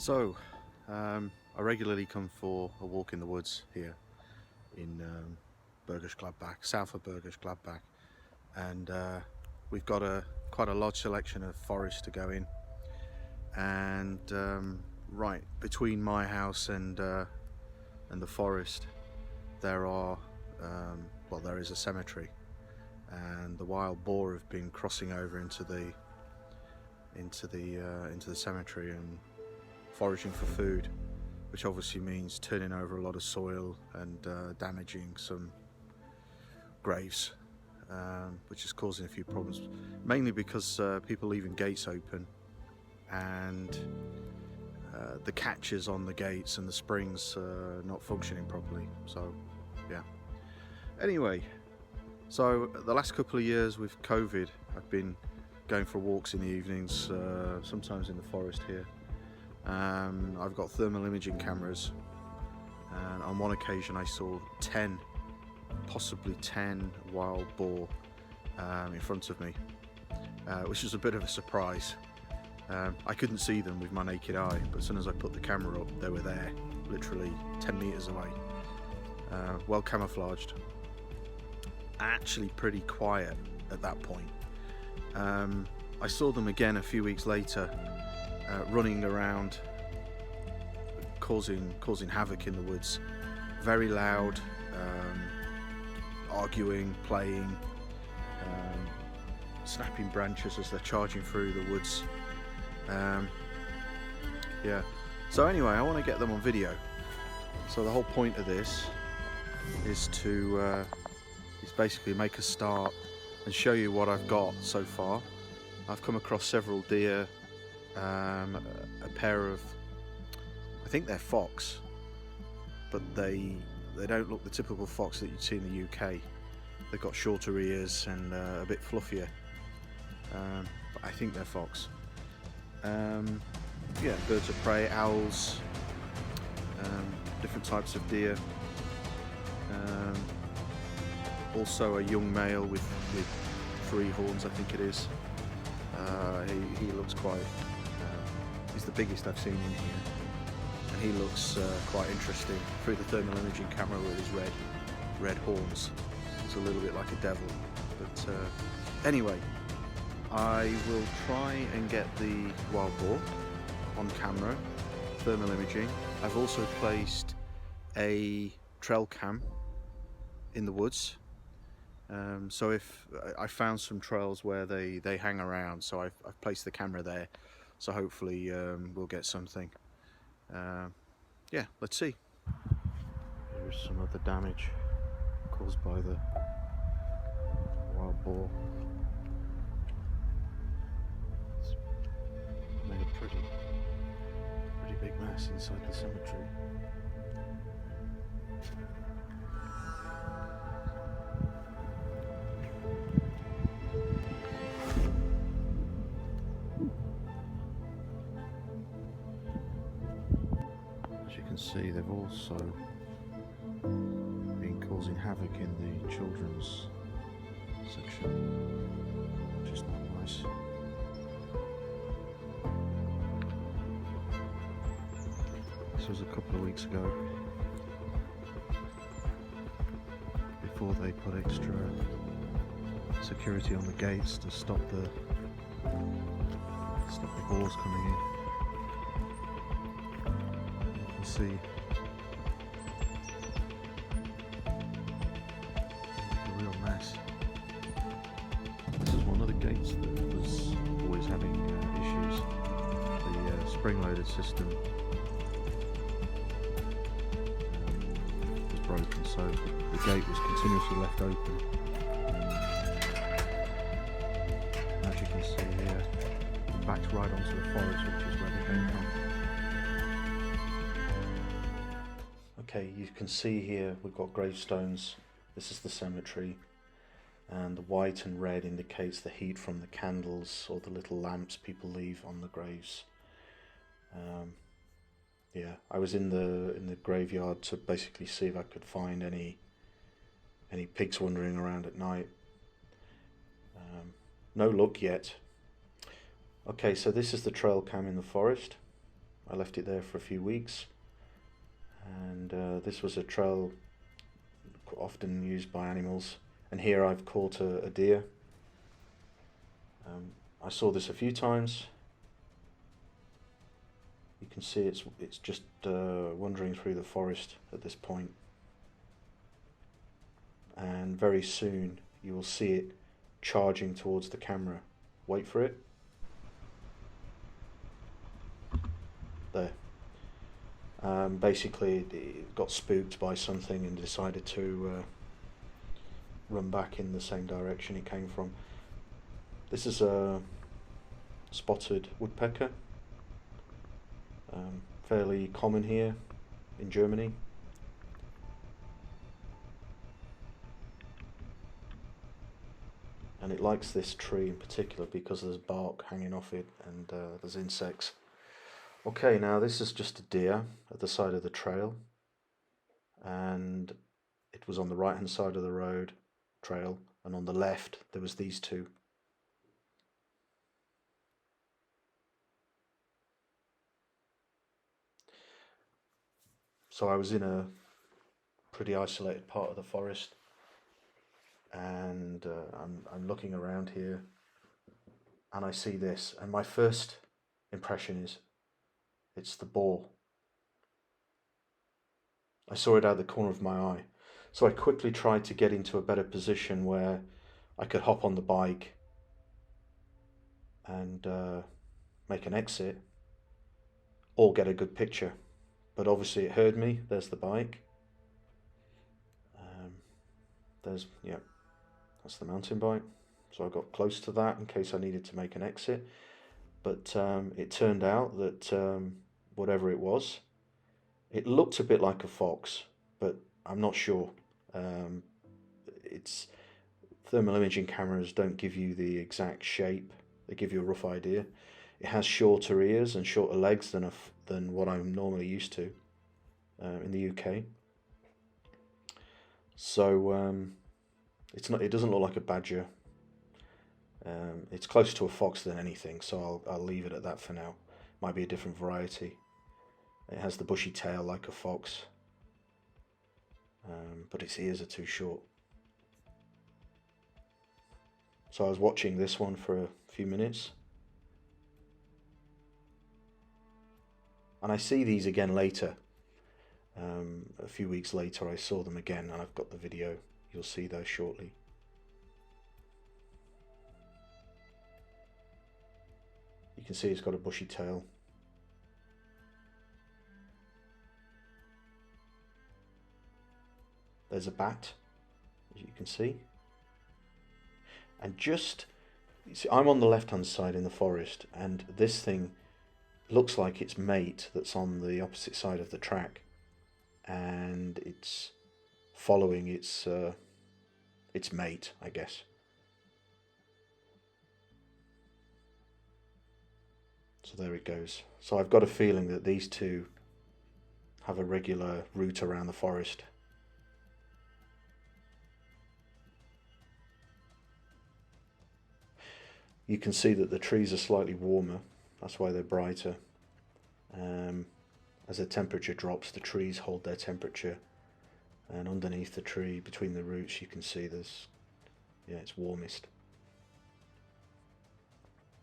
So, I regularly come for a walk in the woods here in Bergisch Gladbach, south of Bergisch Gladbach, and we've got quite a large selection of forest to go in. And right between my house and the forest, there is a cemetery, and the wild boar have been crossing over into the cemetery and foraging for food, which obviously means turning over a lot of soil and damaging some graves, which is causing a few problems, mainly because people leaving gates open, and the catches on the gates and the springs not functioning properly. So yeah, anyway, so the last couple of years with COVID, I've been going for walks in the evenings, sometimes in the forest here. I've got thermal imaging cameras, and on one occasion I saw possibly 10 wild boar in front of me, which was a bit of a surprise. I couldn't see them with my naked eye, but as soon as I put the camera up, they were there, literally 10 meters away, well camouflaged, actually pretty quiet at that point. I saw them again a few weeks later, running around, causing havoc in the woods, very loud, arguing, playing, snapping branches as they're charging through the woods. Yeah, so anyway, I want to get them on video. So the whole point of this is to basically make a start and show you what I've got so far. I've come across several deer, a pair of, I think they're fox, but they don't look the typical fox that you'd see in the UK. They've got shorter ears and a bit fluffier, but I think they're fox. Yeah, birds of prey, owls, different types of deer, also a young male with 3 horns, I think it is. He looks quite, he's the biggest I've seen in here, and he looks quite interesting through the thermal imaging camera with his red horns. It's a little bit like a devil, but anyway, I will try and get the wild boar on camera, thermal imaging. I've also placed a trail cam in the woods. So if I found some trails where they hang around, so I've placed the camera there, so hopefully we'll get something. Yeah, let's see. Here's some of the damage caused by the wild boar. It's made a pretty big mess inside the cemetery. As you can see, they've also been causing havoc in the children's section, which is not nice. This was a couple of weeks ago, before they put extra security on the gates to stop the boars coming in. You can see a real mess. This is one of the gates that was always having issues. The spring-loaded system was broken, so the gate was continuously left open. As you can see here, it backs right onto the forest, which is where they came from. Okay, you can see here we've got gravestones. This is the cemetery, and the white and red indicates the heat from the candles or the little lamps people leave on the graves. Yeah, I was in the graveyard to basically see if I could find any pigs wandering around at night. No luck yet. Okay, so this is the trail cam in the forest. I left it there for a few weeks, and this was a trail often used by animals, and here I've caught a deer. I saw this a few times. You can see it's just wandering through the forest at this point, and very soon you will see it charging towards the camera. Wait for it. There. Basically it got spooked by something and decided to run back in the same direction it came from. This is a spotted woodpecker, fairly common here in Germany. And it likes this tree in particular because there's bark hanging off it, and there's insects. Okay, now this is just a deer at the side of the trail, and it was on the right hand side of the road trail, and on the left there was these two. So I was in a pretty isolated part of the forest, and I'm looking around here, and I see this, and my first impression is it's the boar. I saw it out of the corner of my eye, so I quickly tried to get into a better position where I could hop on the bike and make an exit or get a good picture. But obviously it heard me. There's the bike. That's the mountain bike. So I got close to that in case I needed to make an exit. But it turned out that whatever it was, it looked a bit like a fox, but I'm not sure. It's thermal imaging cameras don't give you the exact shape. They give you a rough idea. It has shorter ears and shorter legs than what I'm normally used to in the UK. So it doesn't look like a badger. It's closer to a fox than anything, so I'll leave it at that for now. Might be a different variety. It has the bushy tail like a fox, but its ears are too short. So I was watching this one for a few minutes, and I see these again later. A few weeks later I saw them again, and I've got the video. You'll see those shortly. You can see it's got a bushy tail. There's a bat, as you can see. And just, you see, I'm on the left hand side in the forest, and this thing looks like its mate that's on the opposite side of the track, and it's following its mate, I guess. So there it goes. So I've got a feeling that these two have a regular route around the forest. You can see that the trees are slightly warmer. That's why they're brighter. As the temperature drops, the trees hold their temperature, and underneath the tree, between the roots, you can see it's warmest.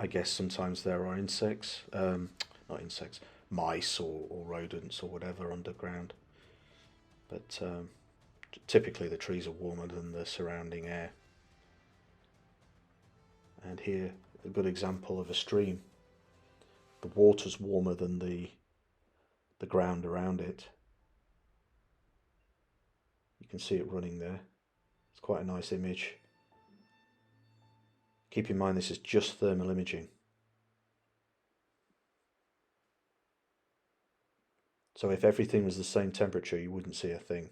I guess sometimes there are insects, not insects, mice or rodents or whatever underground, but typically the trees are warmer than the surrounding air. And here, a good example of a stream. The water's warmer than the ground around it. You can see it running there. It's quite a nice image. Keep in mind this is just thermal imaging. So if everything was the same temperature, you wouldn't see a thing.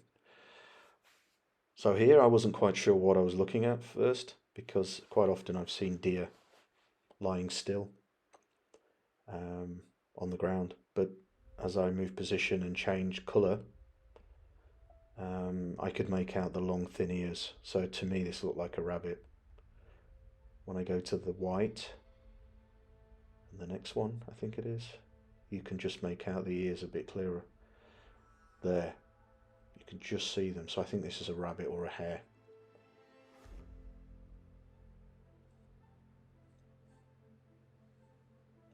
So here I wasn't quite sure what I was looking at first, because quite often I've seen deer lying still on the ground. But as I moved position and changed colour, I could make out the long thin ears. So to me this looked like a rabbit. When I go to the white, and the next one I think it is, you can just make out the ears a bit clearer. There, you can just see them. So I think this is a rabbit or a hare.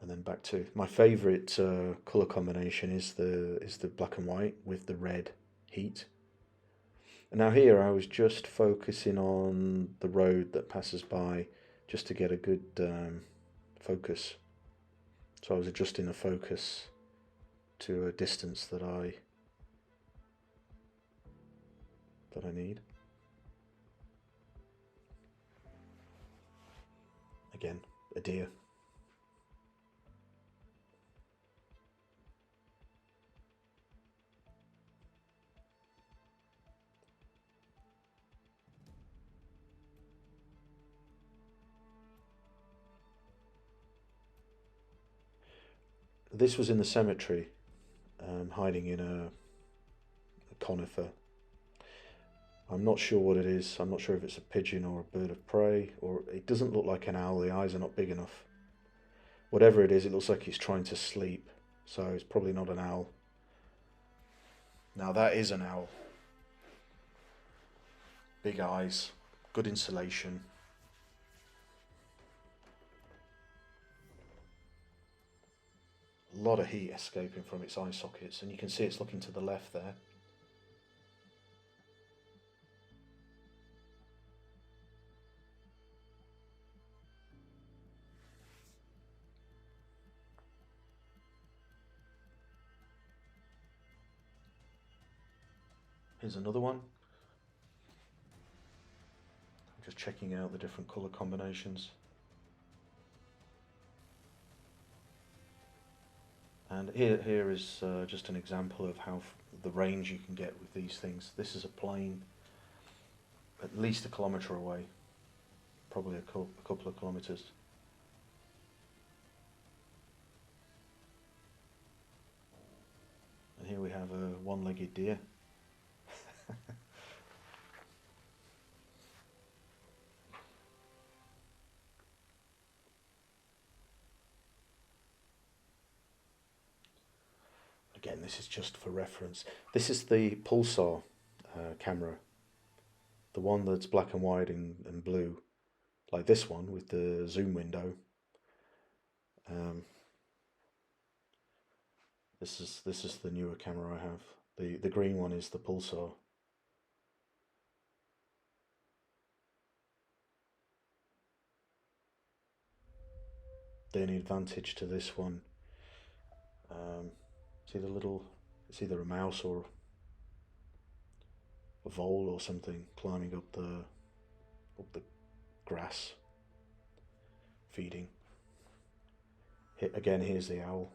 And then back to my favourite colour combination is the black and white with the red heat. And now here I was just focusing on the road that passes by just to get a good focus. So I was adjusting the focus to a distance that I need. Again, a deer. This was in the cemetery, hiding in a conifer. I'm not sure what it is. I'm not sure if it's a pigeon or a bird of prey, or it doesn't look like an owl. The eyes are not big enough. Whatever it is, it looks like it's trying to sleep, so it's probably not an owl. Now that is an owl. Big eyes, good insulation. A lot of heat escaping from its eye sockets, and you can see it's looking to the left there. Here's another one. I'm just checking out the different colour combinations. And here is just an example of how the range you can get with these things. This is a plane at least 1 kilometre away, probably a couple of kilometres. And here we have a one-legged deer. Again, this is just for reference. This is the Pulsar camera, the one that's black and white and blue, like this one with the zoom window. This is the newer camera I have. The green one is the Pulsar. The only advantage to this one, see the little, it's either a mouse or a vole or something climbing up the grass, feeding. Again, here's the owl.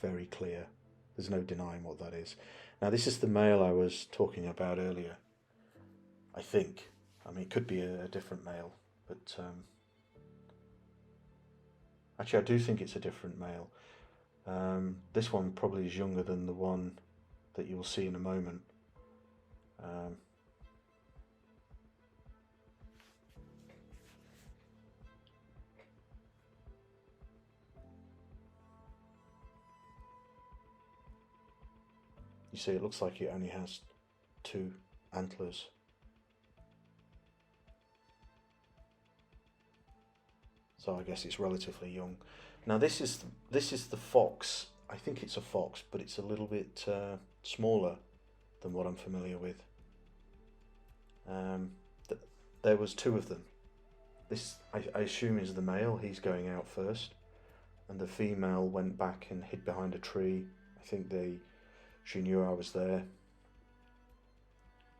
Very clear. There's no denying what that is. Now this is the male I was talking about earlier. I think. I mean, it could be a different male, but actually I do think it's a different male. This one probably is younger than the one that you will see in a moment. You see, it looks like it only has 2 antlers. So I guess it's relatively young. Now this is the fox. I think it's a fox, but it's a little bit smaller than what I'm familiar with. There was 2 of them. This I assume is the male. He's going out first, and the female went back and hid behind a tree. I think she knew I was there.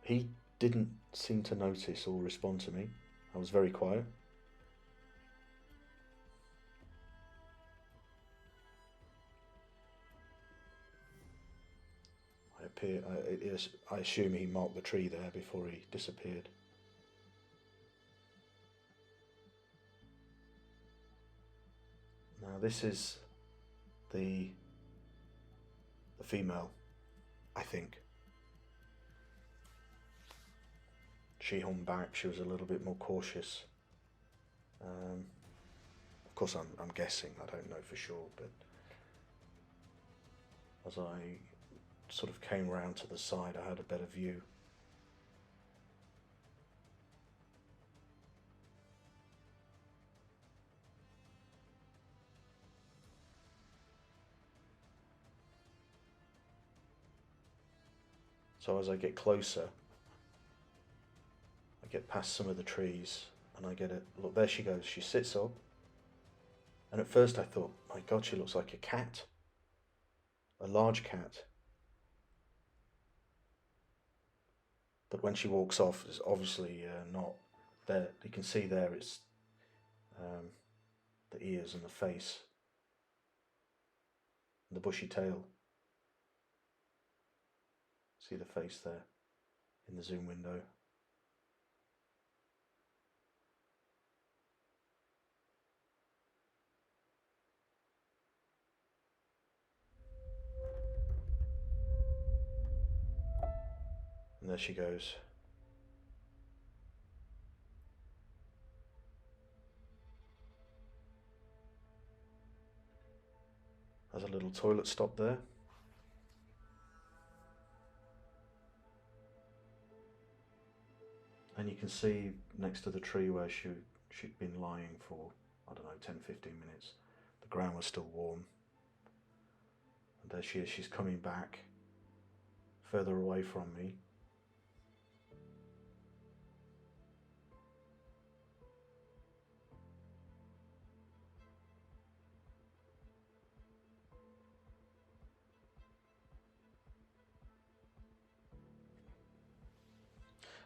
He didn't seem to notice or respond to me. I was very quiet. I assume he marked the tree there before he disappeared. Now this is the female, I think. she hung back. She was a little bit more cautious. Of course, I'm guessing. I don't know for sure, but as I sort of came round to the side, I had a better view. So as I get closer, I get past some of the trees and I get it. Look, there she goes. She sits up. And at first I thought, my God, she looks like a cat. A large cat. But when she walks off, it's obviously not there. You can see there it's the ears and the face, and the bushy tail. See the face there in the zoom window. And there she goes. There's a little toilet stop there. And you can see next to the tree where she'd been lying for, I don't know, 10-15 minutes. The ground was still warm. And there she is, she's coming back further away from me.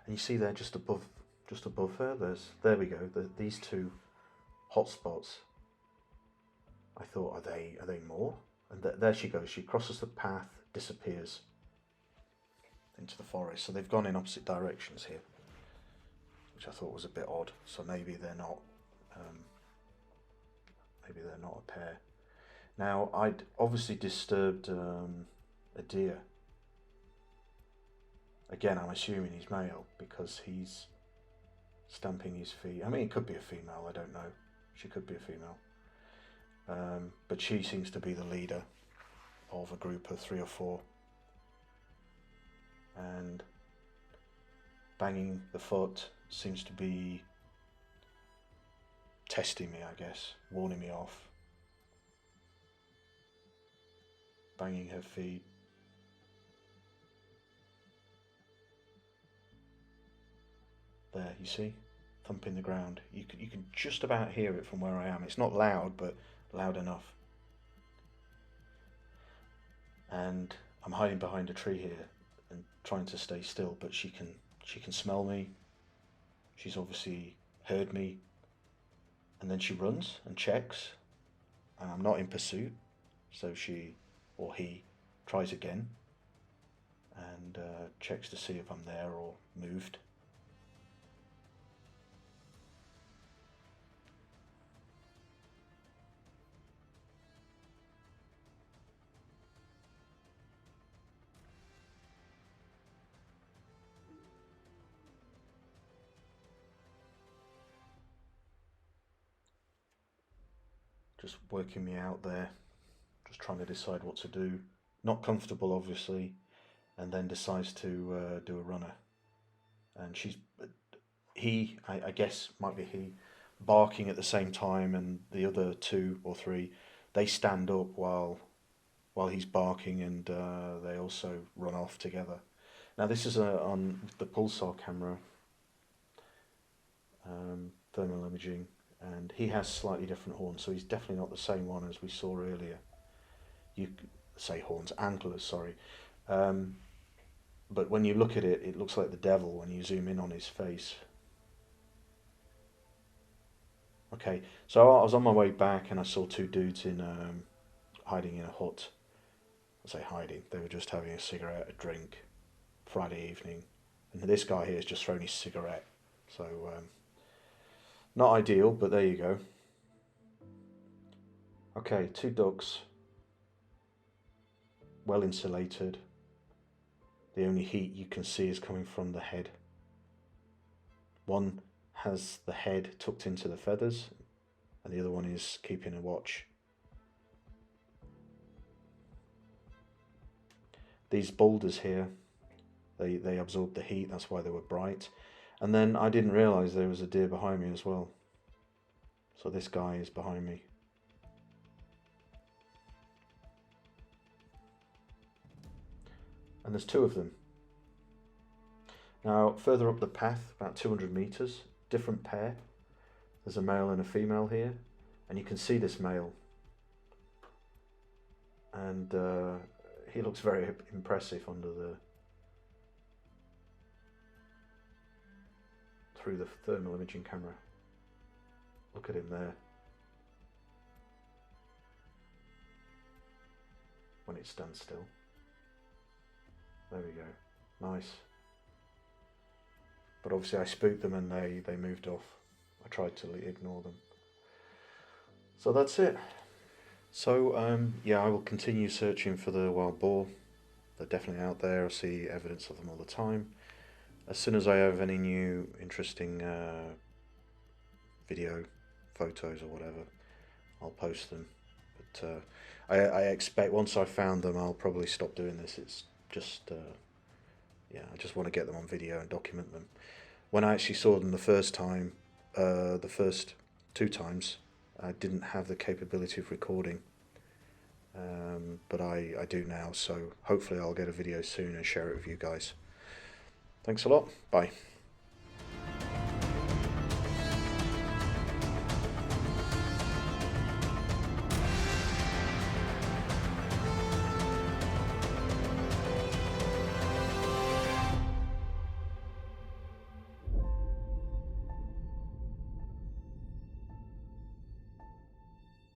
And you see there just above her, there we go, these two hot spots. I thought, are they more? And there she goes, she crosses the path, disappears into the forest. So they've gone in opposite directions here, which I thought was a bit odd. So maybe they're not a pair. Now I'd obviously disturbed a deer. Again, I'm assuming he's male because he's stamping his feet. I mean, it could be a female, I don't know. She could be a female. But she seems to be the leader of a group of 3 or 4. And banging the foot seems to be testing me, I guess, warning me off. Banging her feet. There, you see, thumping the ground. You can just about hear it from where I am. It's not loud, but loud enough. And I'm hiding behind a tree here and trying to stay still, but she can smell me. She's obviously heard me. And then she runs and checks. And I'm not in pursuit, so she or he tries again and checks to see if I'm there or moved. Just working me out there, just trying to decide what to do. Not comfortable, obviously, and then decides to do a runner. And I guess might be he, barking at the same time, and the other 2 or 3, they stand up while he's barking, and they also run off together. Now this is on the Pulsar camera, thermal imaging. And he has slightly different horns, so he's definitely not the same one as we saw earlier. You say horns, antlers, sorry. But when you look at it, it looks like the devil when you zoom in on his face. Okay, so I was on my way back and I saw 2 dudes hiding in a hut. I say hiding, they were just having a cigarette, a drink, Friday evening. And this guy here has just thrown his cigarette. So, not ideal, but there you go. Okay, 2 ducks, well insulated. The only heat you can see is coming from the head. One has the head tucked into the feathers, and the other one is keeping a watch. These boulders here, they absorbed the heat, that's why they were bright. And then I didn't realise there was a deer behind me as well. So this guy is behind me. And there's two of them. Now further up the path, about 200 metres, different pair. There's a male and a female here, and you can see this male. And he looks very impressive through the thermal imaging camera. Look at him there. When it stands still. There we go. Nice. But obviously I spooked them and they moved off. I tried to ignore them. So that's it. So yeah, I will continue searching for the wild boar. They're definitely out there. I see evidence of them all the time. As soon as I have any new interesting video, photos or whatever, I'll post them. But I expect once I've found them, I'll probably stop doing this. It's just, yeah, I just want to get them on video and document them. When I actually saw them the first time, the first 2 times, I didn't have the capability of recording, but I do now, so hopefully I'll get a video soon and share it with you guys. Thanks a lot, bye.